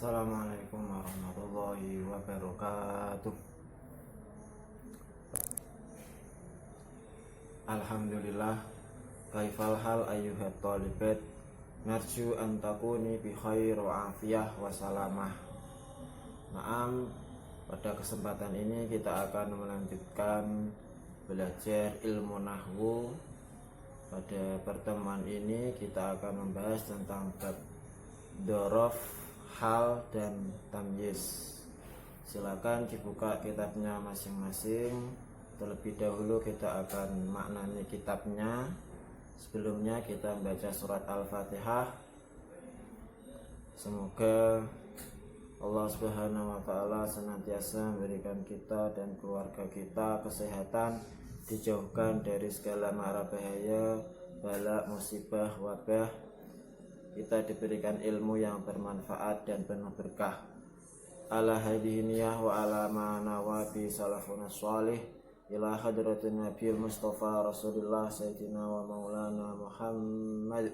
Assalamualaikum warahmatullahi wabarakatuh. Alhamdulillah. Kaifal hal ayyuhat talibat. Narju an takuni bi khair wa afiyah wa salamah. Naam, pada kesempatan ini kita akan melanjutkan belajar ilmu nahwu. Pada pertemuan ini kita akan membahas tentang bab dzaraf, hal, dan tamyiz. Silakan dibuka kitabnya masing-masing. Terlebih dahulu kita akan maknani kitabnya. Sebelumnya kita membaca surat Al-Fatihah. Semoga Allah Subhanahu wa taala senantiasa memberikan kita dan keluarga kita kesehatan, dijauhkan dari segala mara bahaya, bala, musibah, wabah. Kita diberikan ilmu yang bermanfaat dan penuh berkah. Ala hadiniyah wa ala ma'nawa bi salafuna sholih ila hadratin nabiyil mustafa rasulillah sayyidina wa maulana Muhammad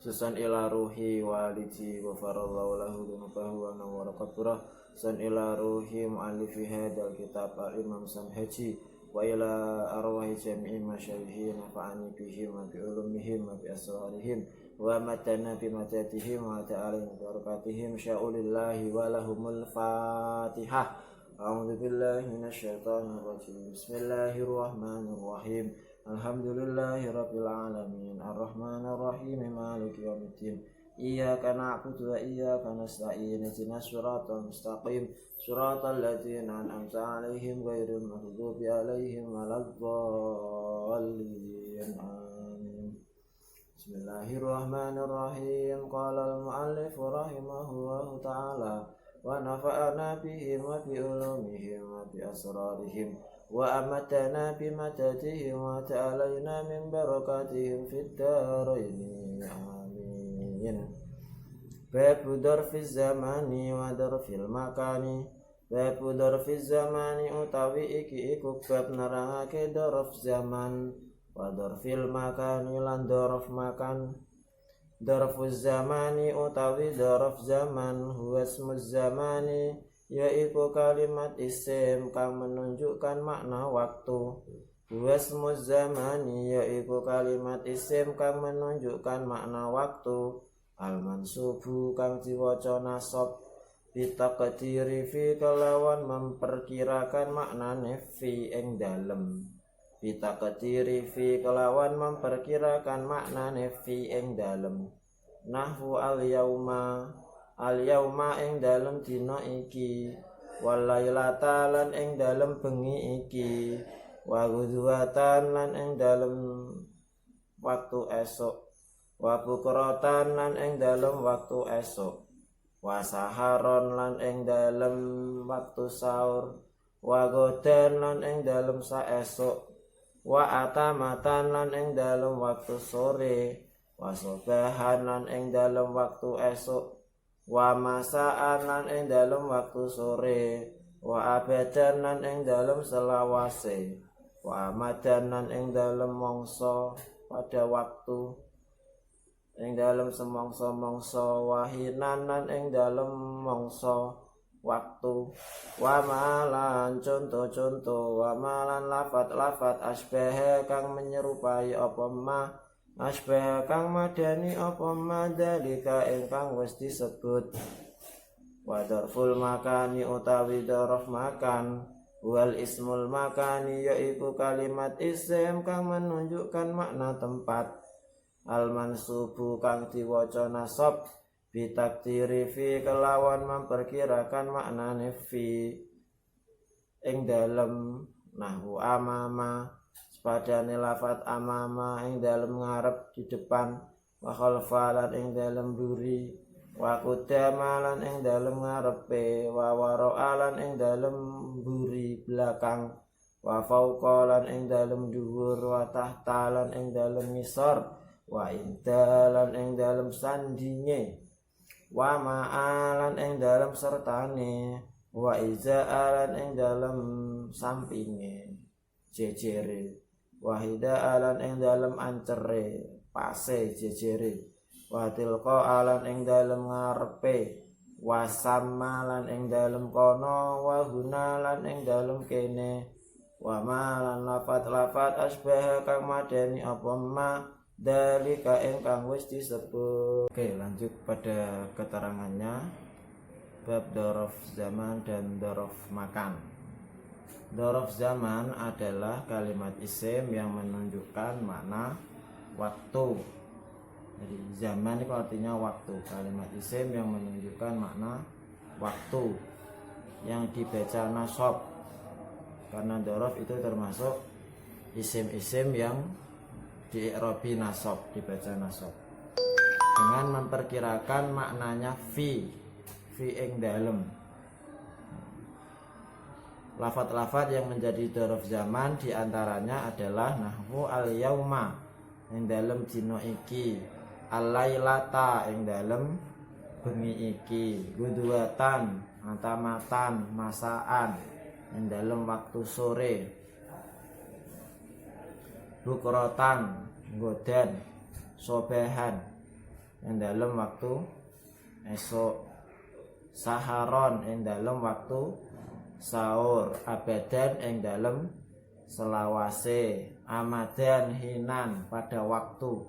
susan ila ruhi walidi wa farallahu lahu dunubahu wa nawwara qabrah susan ila ruhi mu'allifi hadal kitab al-imam Sanhaji wa ila arwahi jami'i masyayikhin nafa'ani bihim wa bi'ulumihim wa bi'asrarihim wa matana bimadadihim wa ta'alim barakatihim sya'ulillahi wa lahumul fatihah. A'udzu billahi minasyaitonir rajim. Bismillahirrahmanirrahim. Alhamdulillahirabbil alamin. Arrahmanir rahim. Maliki yaumiddin. Iyyaka na'budu wa iyyaka nasta'in. Ihdinas siratal mustaqim. Siratal ladzina an'amta 'alaihim ghairil maghdubi 'alaihim waladdallin. Amin. Bismillahirrahmanirrahim. Qala al-mu'allif rahimahullahu ta'ala wa nafa'ana bihim wa bi ulumihim wa bi asrarihim wa amatana bi madadihim wa ta'alayna min barakatihim fid darain. Amin. Babu dzarfiz zamani wa dzarfil makani. Babu dzarfiz zamani utawi iki iku bab nerangake dzarf zaman wa dzarfil makani lan dzarf makan. Dzarfuz zamani utawi dzarf zaman huwa ismuz zamani yaiku kalimat isim kang menunjukkan makna waktu. Huwa ismuz zamani yaiku kalimat isim kang menunjukkan makna waktu. Al-mansubu kang diwaca nasab bitaqdiri fi kelawan memperkirakan maknane fi ing dalem. Bitaqdiri fi kelawan memperkirakan maknane fi ing dalem. Nahwu al-yauma ing dalem dina iki, walailata lan ing dalem bengi iki, wa ghudwatan lan ing dalem waktu esok, wa bukratan lan ing dalem waktu esok, wa saharon lan ing dalem waktu sahur, wa godan lan ing dalem saesuk, wa atamatan lan ing dalem waktu sore, wa sobahan lan ing dalem waktu esuk, wa masaan lan ing dalem waktu sore, wa abadan lan ing dalem selawase, wa amadan lan ing dalem mangsa pada waktu, ing dalem semangsa-mangsa, wa hinan lan ing dalem mangsa waktu, wa malan contoh-contoh, wa malan lafat-lafat asbah kang menyerupai apa ma, asbah kang madani apa ma dalika ingkang wis disebut. Wa dzarful makani utawi dzaraf makan wal ismul makani yaiku kalimat isim kang menunjukkan makna tempat. Al mansubu kang diwaca nasab bitakdiri fi kelawan memperkirakan maknane fi ing dalem. Nahwu amama sepadane lafat amama ing dalem ngarep di depan, wa khalfa lan ing dalem mburi, wa qudama lan ing dalem ngarepe, wa wara'a lan ing dalem mburi belakang, wa fauqa lan ing dalem dhuwur, wa tahta lan ing dalem ngisor, wa inda lan ing dalem sandinge, wa ma'alan ing dalem sertane, wa iza'alan ing dalem sampinge jejere, wa hida'alan ing dalem ancere pase jejere, wa tilqa lan ing dalem ngarepe, wa samma lan ing dalem kono, wa huna lan ing dalem kene, wa ma lan lafat asbah kang madani apa ma dalika ingkang wis disebut. Oke, lanjut pada keterangannya bab dzaraf zaman dan dzaraf makan. Dzaraf zaman adalah kalimat isim yang menunjukkan makna waktu. Jadi zaman itu artinya waktu. Kalimat isim yang menunjukkan makna waktu yang dibaca nasab. Karena dzaraf itu termasuk isim-isim yang di-i'rabi nasab, dibaca nasab. Dengan memperkirakan maknanya fi ing dalem. Lafat-lafat yang menjadi dzaraf zaman diantaranya adalah nahwu al-yauma ing dalem dina iki, al-lailata ing dalem bengi iki, gudwatan atamatan masaan ing dalem waktu sore, bukrotan godan sobehan ing dalem waktu esok, saharon ing dalem waktu sahur, abadan ing dalem selawase, amadan hinan pada waktu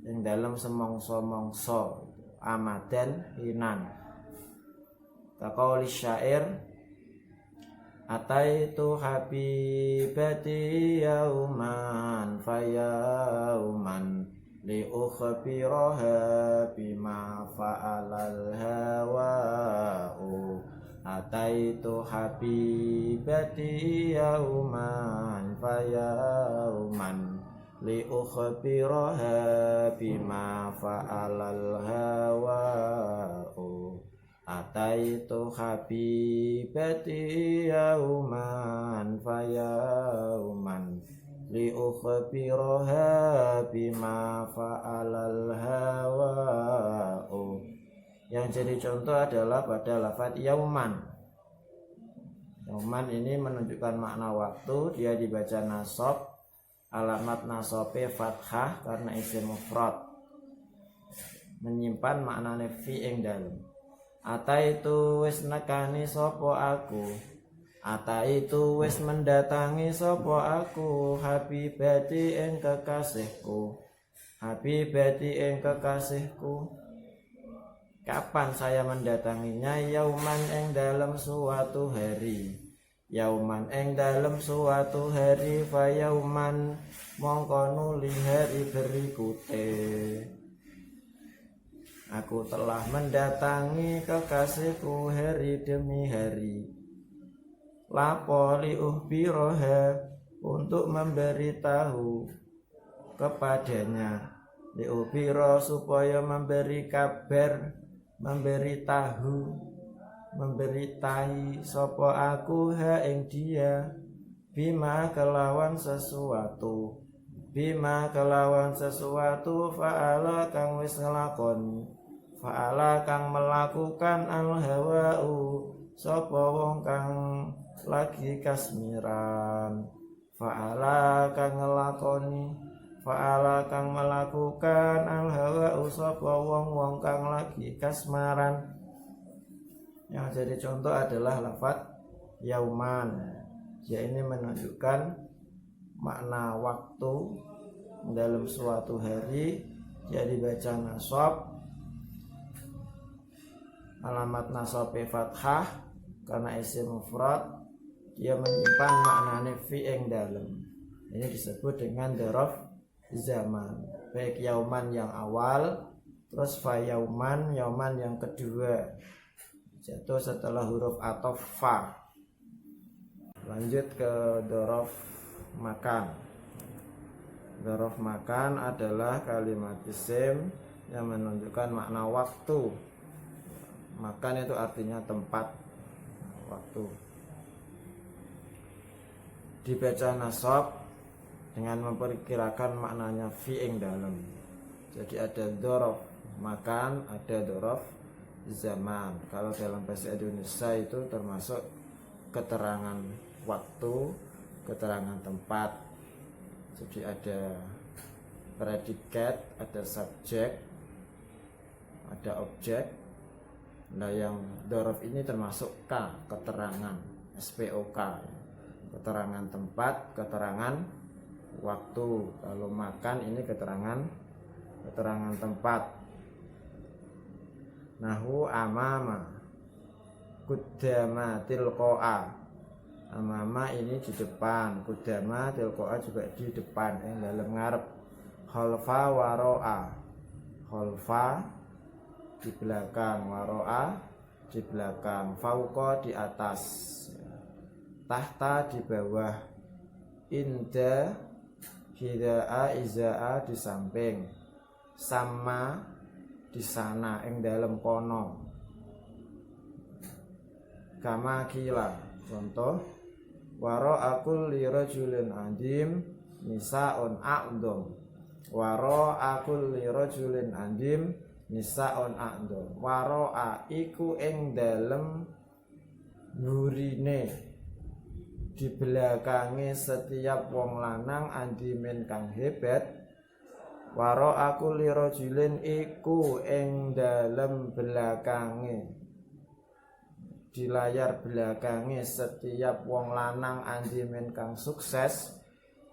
ing dalem semongso-mongso, amadan hinan. Kaqauli syair, ataitu habibati yauman fayauman li ukhbiraha bima fa'alal hawa'u. Ataitu habibati yauman fayauman li ukhbiraha bima fa'alal hawa'u. Ataitu habibati yauman fayauman li ukhbiraha bima fa'alal hawa'u. Yang jadi contoh adalah pada lafaz yauman. Yauman ini menunjukkan makna waktu, dia dibaca nasab, alamat nasabnya fathah karena isim mufrad, menyimpan maknane fi ing dalem. Ataitu wis nekani sapa aku, ataitu wis mendatangi sapa aku, habibati ing kekasihku, habibati ing kekasihku. Kapan saya mendatanginya? Yauman ing dalam suatu hari, yauman ing dalam suatu hari, fa yauman mongko nuli hari berikute. Aku telah mendatangi kekasihku hari demi hari. Lapo li uhbiroha, untuk memberitahu kepadanya, li uhbiro supaya memberi kabar, memberitahu, memberitai sapa aku ha ing dia, bima kelawan sesuatu, bima kelawan sesuatu fa'ala kang wis nglakoni, fa'ala kang melakukan al hawa'u sapa wong kang lagi kasmiran, fa'ala kang nglakoni, fa'ala kang melakukan al hawa'u sapa wong kang lagi kasmaran. Yang jadi contoh adalah lafaz yauman. Ya, ini menunjukkan makna waktu dalam suatu hari, jadi baca nasab, alamat nasabnya fathah karena isim mufrad, dia menyimpan maknane fi ing dalem. Ini disebut dengan dzaraf zaman. Baik yauman yang awal, terus fa yauman, yauman yang kedua, jatuh setelah huruf ataf fa. Lanjut ke dzaraf makan. Dzaraf makan adalah kalimat isim yang menunjukkan makna waktu. Makan itu artinya tempat, waktu. Dibaca nasab dengan memperkirakan maknanya fi ing dalem. Jadi ada dzaraf makan, ada dzaraf zaman. Kalau dalam bahasa Indonesia itu termasuk keterangan waktu, keterangan tempat. Jadi ada predikat, ada subjek, ada objek. Nah yang dzaraf ini termasuk K, keterangan, SPOK, keterangan tempat, keterangan waktu. Kalau makan ini keterangan tempat. Nahu amama, kudama tilqo'a. Amama ini di depan, kudama tilqo'a juga di depan, dalam ngarep. Khalfa waro'a, khalfa di belakang, waro'a di belakang, fauqa di atas, tahta di bawah, inda hida'a iza'a di samping, sama di sana, ing dalam kono. Kama kila, contoh, waro'akul lirajulin adim nisa'un a'dham. Waro'akul lirajulin adim nisa'un a'dham. Waro'a iku ing dalem burine, di belakange setiap wong lanang andimin kang hebat. Waro aku lirojulin iku ing dalem belakange, di layar belakange setiap wong lanang andimin kang sukses,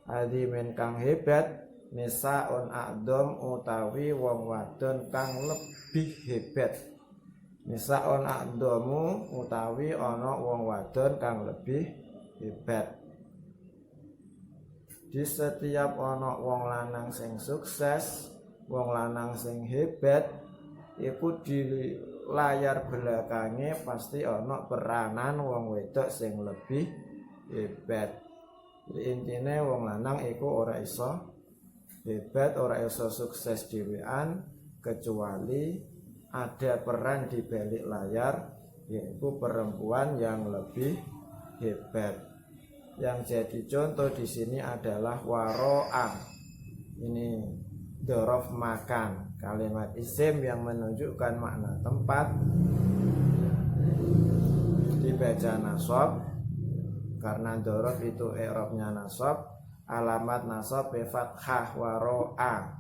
andimin kang hebat. Nisaun a'dham utawi wong wadon kang lebih hebat. Nisaun a'dhamu utawi ana wong wadon kang lebih hebat. Di setiap ana wong lanang sing sukses, wong lanang sing hebat, iku di layar belakange pasti ana peranan wong wedok sing lebih hebat. Jadi intine wong lanang iku ora iso hebat, ora iso sukses dhewean kecuali ada peran di balik layar, yaitu perempuan yang lebih hebat. Yang jadi contoh di sini adalah waro'a. Ini dzaraf makan, kalimat isim yang menunjukkan makna tempat, dibaca nasab karena dzaraf itu i'rabnya nasab. Alamat nasab bi fathah waro'a.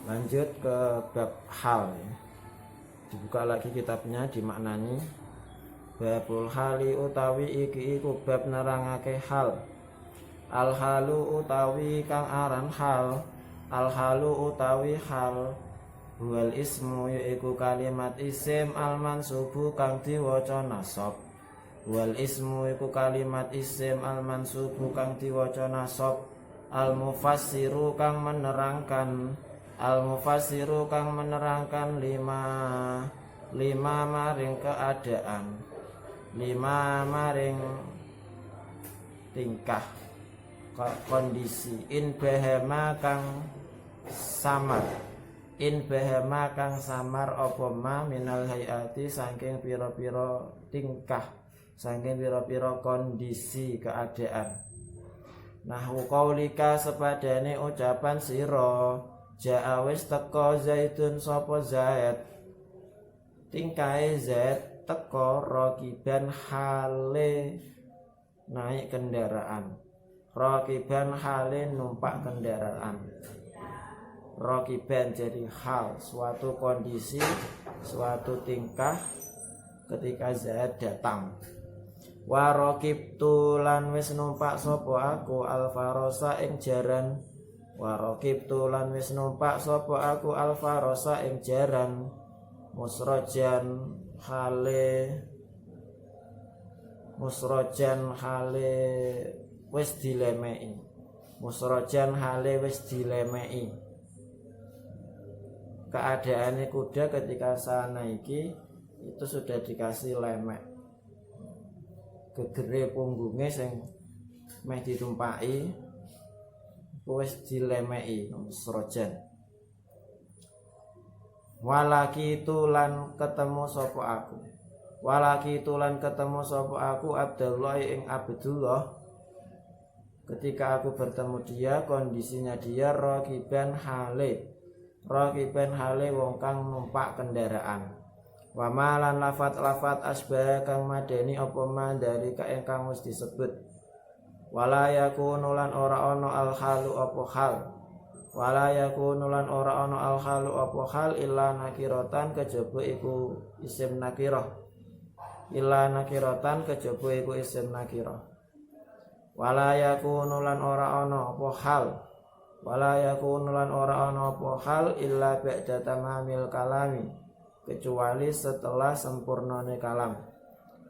Lanjut ke bab hal. Dibuka lagi kitabnya, dimaknani. Babul hali utawi iki iku bab nerangake hal. Al halu utawi kang aran hal. Al halu utawi hal wal ismu yaiku kalimat isim al mansubu kang diwaca nasab. Wal ismu iku kalimat isim al mansubu kang diwaca nasab. Al mufassiru kang menerangkan, al mufassiru kang menerangkan lima maring keadaan, lima maring tingkah kondisi. In bahama kang samar, in bahama kang samar apa ma minal hayati saking pira-pira tingkah, saking pira-pira kondisi keadaan. Nahwu qaulika sepadane ucapan sira, ja'a wis teka zaitun sapa zaid, tingkahe zaid teko rakiban hale naik kendaraan, rakiban hale numpak kendaraan. Rakiban jadi hal, suatu kondisi, suatu tingkah ketika Zaid datang. Wa rakibtu lan wis numpak sapa aku alfarosa ing jaran. Wa rakibtu lan wis numpak sapa aku alfarosa ing jaran. Musrojan hale wis dilemeki. Musrojan hale wis dilemeki. Keadaannya kuda ketika sana iki itu sudah dikasih lemek. Gegere punggungnya sing meh ditumpaki wis dilemeki musrojan. Walaki tulan ketemu sapa aku. Walaki tulan ketemu sapa aku Abdullah ing Abdullah. Ketika aku bertemu dia, kondisinya dia rakiban hale wong kang numpak kendaraan. Wa malan lafat asbah kang madeni apa man dari ka ingkang wis disebut. Wala yakunu lan ora ana al halu apa hal. Wala yakunu lan ora ana al halu apa hal illa nakiratan kejaba iku isim nakirah. Illa nakiratan kejaba iku isim nakirah. Wala yakunu lan ora ana apa hal. Wala yakunu lan ora ana apa hal illa ba'da tamamil kalami, kecuali setelah sempurnane kalam.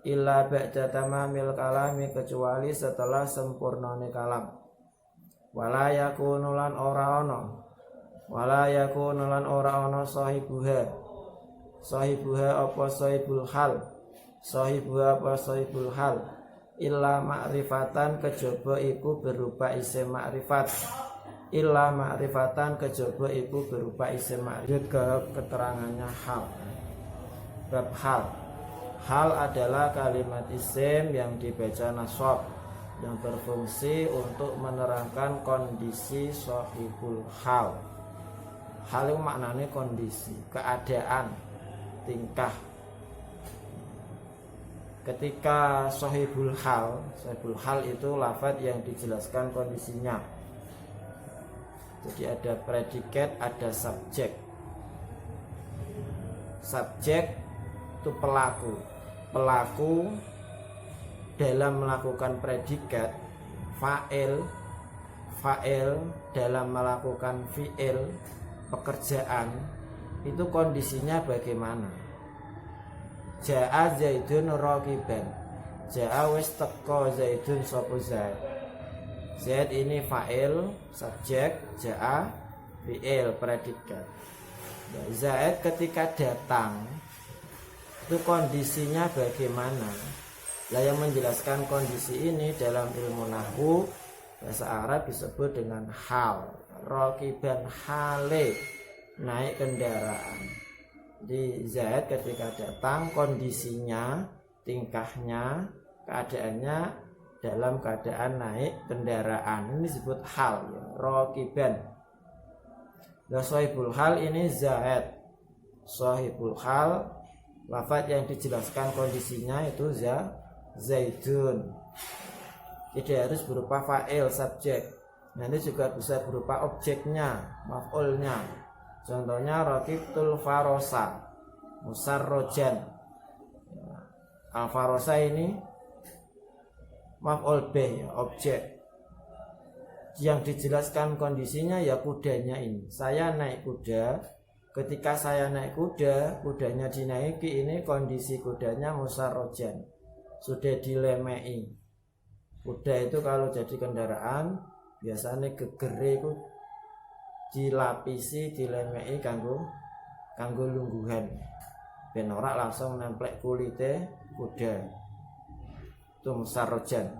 Illa ba'da tamamil kalami, kecuali setelah sempurnane kalam. Wala yakunu lan ora ana. Wala yakunu lan ora ana sahibuha. Sahibuha apa sahibul hal. Sahibuha apa sahibul hal. Illa ma'rifatan kejaba iku berupa isim ma'rifat. Illa ma'rifatan kejaba iku berupa isim ma'rifat. Ke keterangannya hal. Bab hal. Hal adalah kalimat isim yang dibaca nasab, yang berfungsi untuk menerangkan kondisi sahibul hal. Hal itu maknanya kondisi, keadaan, tingkah. Ketika sahibul hal itu lafadz yang dijelaskan kondisinya. Jadi ada predikat, ada subjek. Subjek itu pelaku. Pelaku dalam melakukan predikat, fa'il dalam melakukan fi'il, pekerjaan, itu kondisinya bagaimana? Ja'a Zaidun raqiban. Ja'a wis teko Zaidun sapa Zaid. Zaid ini fa'il, subjek, ja'a fi'il, predikat. Zaid ketika datang itu kondisinya bagaimana? Lah yang menjelaskan kondisi ini dalam ilmu nahwu bahasa Arab disebut dengan hal. Raqiban hale, naik kendaraan. Di Zaid ketika datang kondisinya, tingkahnya, keadaannya dalam keadaan naik kendaraan. Ini disebut hal ya, raqiban. Lah sahibul hal ini Zaid. Sahibul hal lafadz yang dijelaskan kondisinya itu Zaidun. Tidak harus berupa fa'il, subjek. Nanti juga bisa berupa objeknya, maf'ulnya. Contohnya raqibtul farosa, musarrojan. Al-farosa ini maf'ul bih, objek. Yang dijelaskan kondisinya ya kudanya ini. Saya naik kuda. Ketika saya naik kuda, kudanya dinaiki, ini kondisi kudanya musarrojan, sudah dilemei. Kuda itu kalau jadi kendaraan biasanya gegere itu dilapisi, dilemei kanggo lungguhan, ben ora langsung nemplek kulite kuda. Itu musarrojan.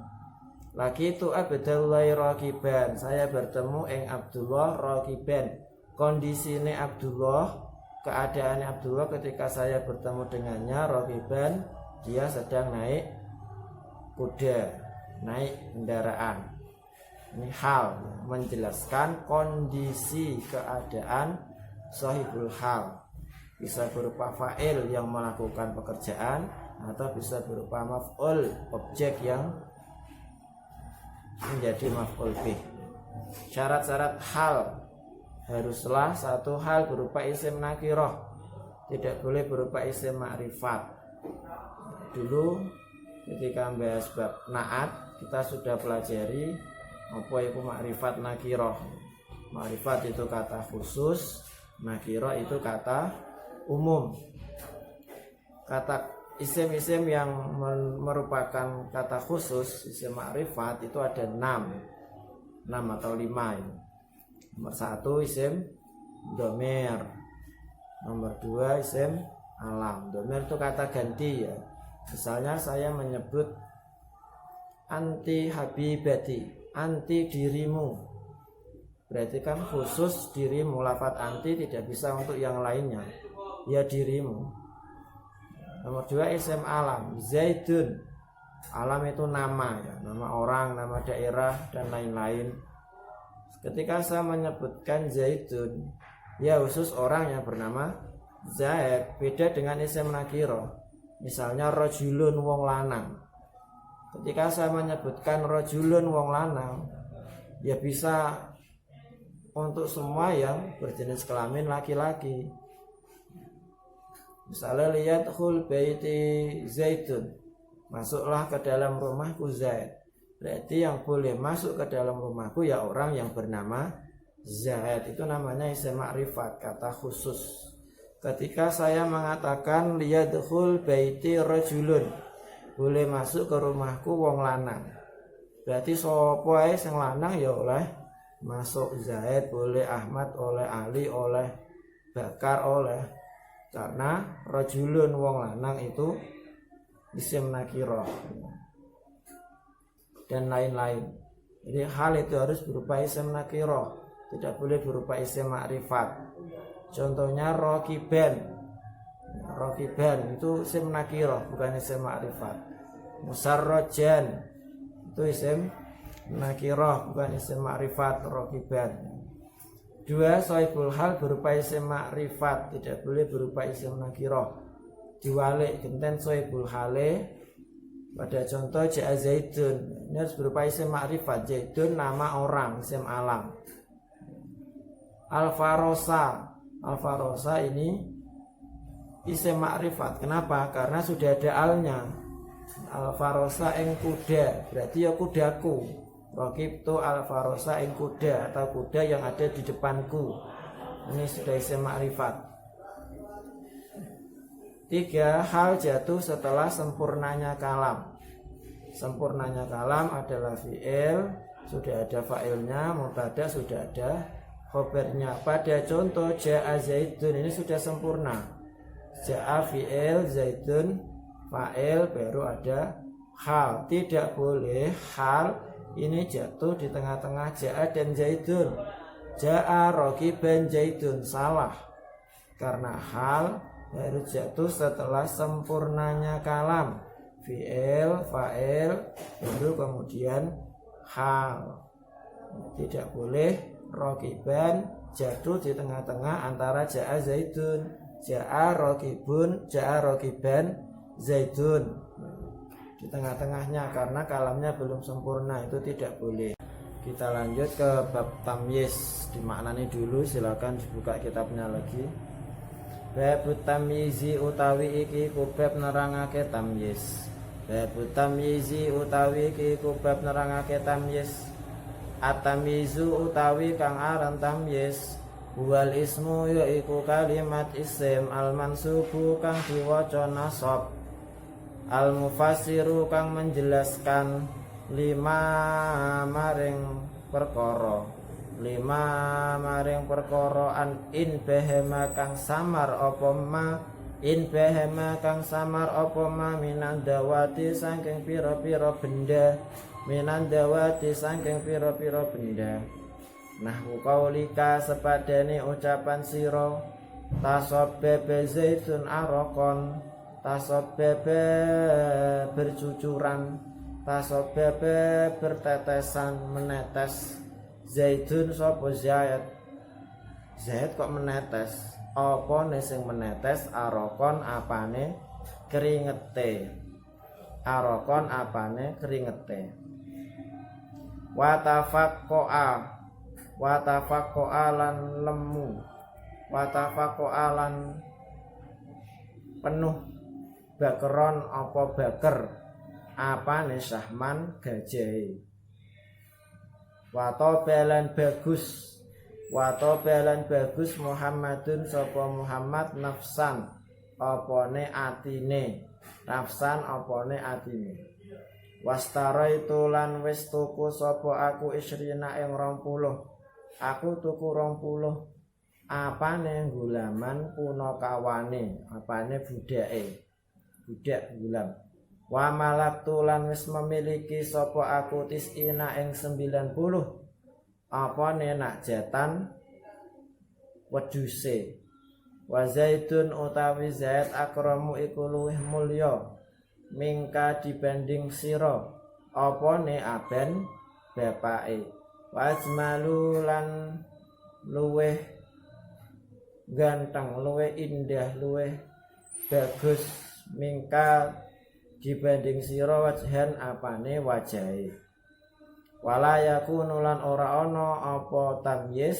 Lagi itu Abdullah raqiban, saya bertemu ing Abdullah raqiban. Kondisinya Abdullah, keadaannya Abdullah ketika saya bertemu dengannya raqiban, dia sedang naik kuda, naik kendaraan. Ini hal menjelaskan kondisi keadaan sahibul hal. Bisa berupa fa'il yang melakukan pekerjaan, atau bisa berupa maf'ul, objek yang menjadi maf'ul bih. Syarat-syarat hal, haruslah satu hal berupa isim nakirah, tidak boleh berupa isim ma'rifat. Dulu ketika membahas bab naat kita sudah pelajari apa itu ma'rifat nakirah. Ma'rifat itu kata khusus, nakirah itu kata umum. Kata isim-isim yang merupakan kata khusus, isim ma'rifat itu ada 6 atau 5 ini. Nomor 1 isim domir, nomor 2 isim alam. Domir itu kata ganti ya. Misalnya saya menyebut anti habibati, anti dirimu, berarti kan khusus dirimu. Lafadz anti tidak bisa untuk yang lainnya, ya dirimu. Nomor 2 isim alam, Zaidun. Alam itu nama ya, nama orang, nama daerah dan lain-lain. Ketika saya menyebutkan Zaidun, ya khusus orang yang bernama Zaid. Beda dengan isim nakirah. Misalnya rajulun wong lanang. Ketika saya menyebutkan rajulun wong lanang, ya bisa untuk semua yang berjenis kelamin laki-laki. Misalnya lihat khul baiti Zaidun, masuklah ke dalam rumahku Zaid. Berarti yang boleh masuk ke dalam rumahku ya orang yang bernama Zaid. Itu namanya isim ma'rifat, kata khusus. Ketika saya mengatakan liyadkhul baiti rajulun, boleh masuk ke rumahku wong lanang. Berarti sapa ae sing lanang ya oleh masuk. Zaid boleh, Ahmad oleh, Ali oleh, Bakar oleh. Karena rajulun wong lanang itu isim nakirah dan lain-lain. Jadi hal itu harus berupa isim nakirah, tidak boleh berupa isim ma'rifat. Contohnya rokiban. Rokiban itu isim nakirah, bukan isim ma'rifat. Musarrojan itu isim nakirah, bukan isim ma'rifat. Rokiban. Dua, sohibul hal berupa isim ma'rifat, tidak boleh berupa isim nakirah. Diwalik genten sohibul hale. Pada contoh ja'a Zaidun, ini harus berupa isim ma'rifat. Zaidun nama orang, isim alam. Al-Farosa, Al-Farosa ini isim ma'rifat. Kenapa? Karena sudah ada alnya. Al-Farosa ing kuda, berarti ya kudaku. Raqibtu al-farosa ing kuda, atau kuda yang ada di depanku. Ini sudah isim ma'rifat. 3, hal jatuh setelah sempurnanya kalam. Sempurnanya kalam adalah fi'il, sudah ada fa'ilnya, mubtada sudah ada khobarnya. Pada contoh ja'a Zaidun ini sudah sempurna. Ja'a fi'il, Zaidun fa'il, baru ada hal. Tidak boleh hal ini jatuh di tengah-tengah ja'a dan Zaidun. Ja'a raqiban Zaidun, salah. Karena hal harus jatuh setelah sempurnanya kalam. Fi'il, fa'il, baru kemudian hal. Tidak boleh raqiban jatuh di tengah-tengah antara ja'a Zaidun. Ja'a raqibun, ja'a raqiban Zaidun. Di tengah-tengahnya, karena kalamnya belum sempurna, itu tidak boleh. Kita lanjut ke bab tamyiz, dimaknani dulu, silakan dibuka kitabnya lagi. Bab tamyizi utawi iki kubab nerangake tamyiz. Bab tamyizi utawi iki kubab nerangake tamyiz. At-tamyizu utawi kang aran tamyiz wal ismu yaiku kalimat isim al-mansubu kang diwaca nasab. Al-mufassiru kang menjelaskan lima maring perkara. Lima maring perkara an in behema kang samar apa ma. In behema kang samar apa ma minan dawati saking pira-pira benda. Minan dawati saking pira-pira benda. Nahwu qaulika sepadane ucapan sira tasabbaba zaitun araqon. Tasabbaba bercucuran, tasabbaba bertetesan, menetes. Zaidun sapa Zaid? Zaid kok menetes? Apa sing menetes? Arokon apane keringete. Arokon apane keringete. Watafaqqa, watafaqqa lan lemu. Watafaqqa lan penuh. Bakron apa baker, apane sahman gajahe. Wato belan bagus, wato belan bagus Muhammadun sapa Muhammad nafsan apane atine. Nafsan apane atine. Wastara itu lan wis tuku sapa aku isrina ing 20. Aku tuku 20. Apane gulaman punakawane, apane budake. Budak gulam. Wa malaktu lan wis memiliki sapa aku tisina ing 90. Apane nak jatan weduse. Wa Zaidun utawi Zaid akramu iku luwih mulya mingka dibanding sira. Apane aben bapake. Wa ajmalu lan luwih ganteng, luwih indah, luwih bagus mingka dibanding sira wajhan apane wajahe. Wala yakunu lan ora ana apa tamyiz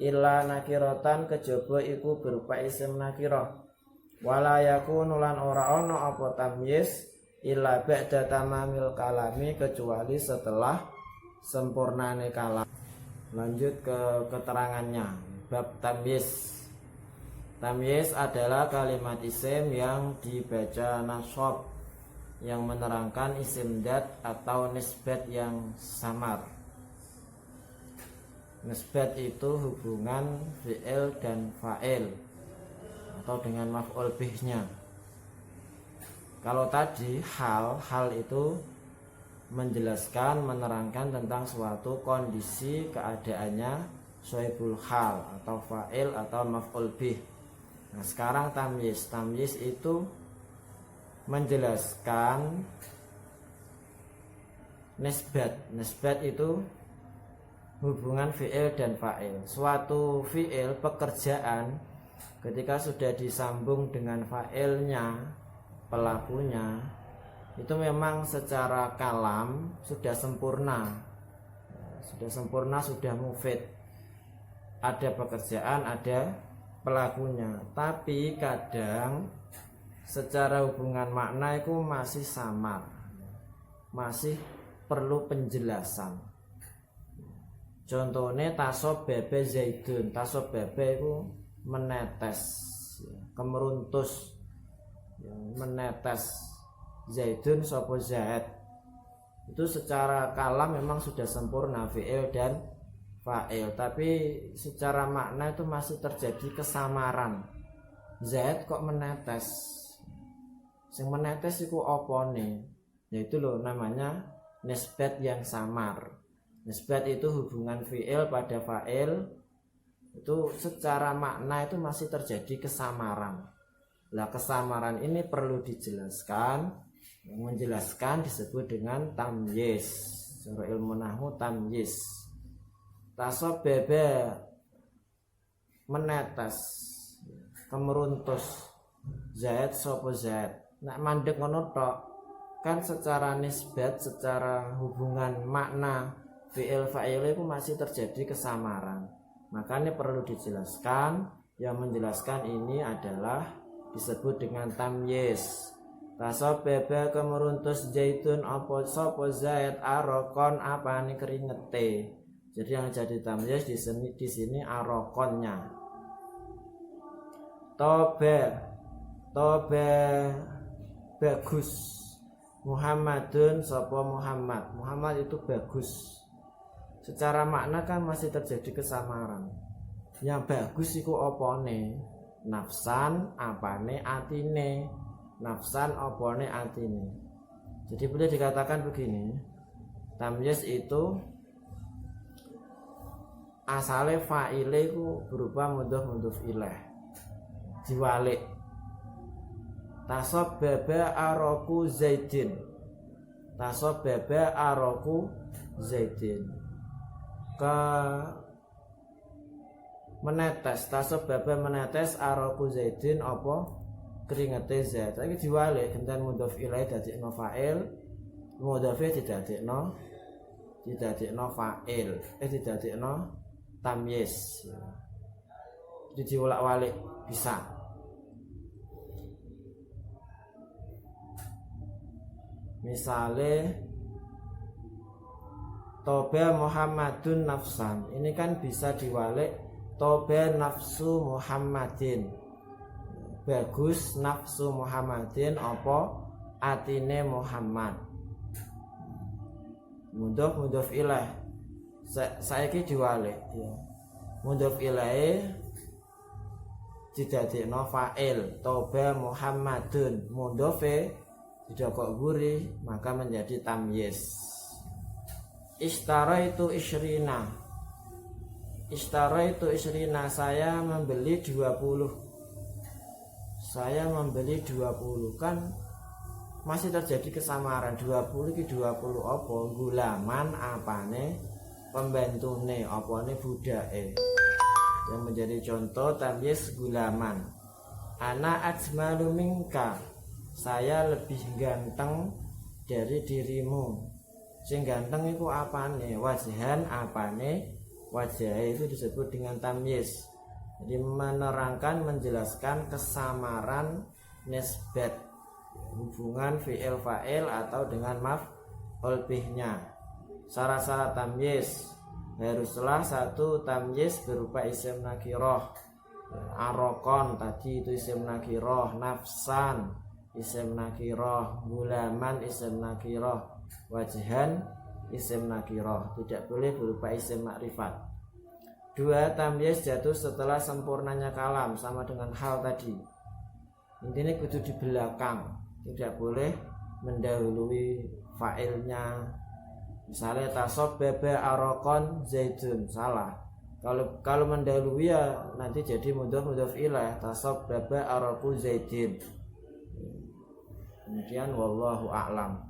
illa nakiratan kejaba iku berupa isim nakirah. Wala yakunu lan ora ana apa tamyiz illa ba'da tamamil kalami kecuali setelah sempurnane kalam. Lanjut ke keterangannya. Bab tamyiz. Tamyiz adalah kalimat isim yang dibaca nasab yang menerangkan isim dat atau nisbat yang samar. Nisbat itu hubungan fi'il dan fa'il atau dengan maf'ul bihnya. Kalau tadi hal itu menjelaskan, menerangkan tentang suatu kondisi keadaannya sahibul hal atau fa'il atau maf'ul bih. Nah, sekarang tamyiz. Tamyiz itu menjelaskan nisbat. Nisbat itu hubungan fi'il dan fa'il. Suatu fi'il pekerjaan ketika sudah disambung dengan fa'ilnya, pelakunya, itu memang secara kalam sudah sempurna. Sudah sempurna, sudah mufid. Ada pekerjaan, ada pelakunya. Tapi kadang secara hubungan makna itu masih samar. Masih perlu penjelasan. Contohnya tasob bebe zaidun. Tasob bebe itu menetes, kemeruntus, menetes. Zaidun sopo zaid. Itu secara kalam memang sudah sempurna fi'il dan fa'il, tapi secara makna itu masih terjadi kesamaran. Zaid kok menetes? Sing menetes itu opone? Yaitu loh namanya nisbat yang samar. Nisbat itu hubungan fi'il pada fa'il. Itu secara makna itu masih terjadi kesamaran. Lah kesamaran ini perlu dijelaskan. Yang menjelaskan disebut dengan tamyiz. Secara ilmu nahwu tamyiz. Tasob bebe menetes, kemeruntus, zaid sopo zaid. Nek mandek ngono tok kan secara nisbat, secara hubungan makna fi'il fa'il itu masih terjadi kesamaran. Makanya perlu dijelaskan. Yang menjelaskan ini adalah disebut dengan tamyiz. Tasob bebe kemeruntus zaitun apa sapa zaid arokon apane keringete. Jadi yang jadi tamyiz di sini arokonnya. Tobe bagus. Muhammadun sapa Muhammad. Muhammad itu bagus. Secara makna kan masih terjadi kesamaran. Yang bagus iku opone? Nafsan apane atine? Nafsan opone atine? Jadi boleh dikatakan begini. Tamyiz itu asale fa'ile iku berupa mudhof ilaih. Diwalik. Tasob bebe aroku zaidin. Tasob bebe aroku zaidin. Ke menetes, tasob bebe menetes aroku zaidin apa keringete zaid. Iki diwalik genten mudhof ilaih dadekno fa'il, mudhofe didadekno fa'il, didadekno tamyiz. Jadi diulak-walik bisa. Misale Tobe Muhammadun nafsan. Ini kan bisa diwalik Tobe nafsu Muhammadin. Bagus nafsu Muhammadin apa atine Muhammad. Mudhof ilaih. Saiki diwalik ya. Mudhof ilaih didadekno fa'il. Tobe Muhammadun. Mudhofe didokok guri maka menjadi tamyiz. Ishtara itu isyrina. Ishtara itu isyrina. Saya membeli 20. Saya membeli 20. Kan masih terjadi kesamaran. 20 iki 20 apa? Gulaman apane? Pembantune apane budake. Yang menjadi contoh tamyiz gulaman. Ana ajmalu minka. Saya lebih ganteng dari dirimu. Sing ganteng iku apane? Wajhan apane? wajah itu disebut dengan tamyiz. Jadi menerangkan, menjelaskan kesamaran nisbat, hubungan fi'il fa'il atau dengan maf'ul bihnya. Syarat-syarat tamyiz, haruslah satu tamyiz berupa isim nakirah. Arokon tadi itu isim nakirah, nafsan isim nakirah, gulaman isim nakirah, wajhan isim nakirah. Tidak boleh berupa isim makrifat. 2. Tamyiz jatuh setelah sempurnanya kalam, sama dengan hal tadi. Intinya kudu di belakang, tidak boleh mendahului fa'ilnya. Misalnya tasobbaba arokon zaidun, salah. Kalau mendahului ya nanti jadi mudhof ilaih, tasobbaba aroku zaidin. Kemudian wallahu a'lam.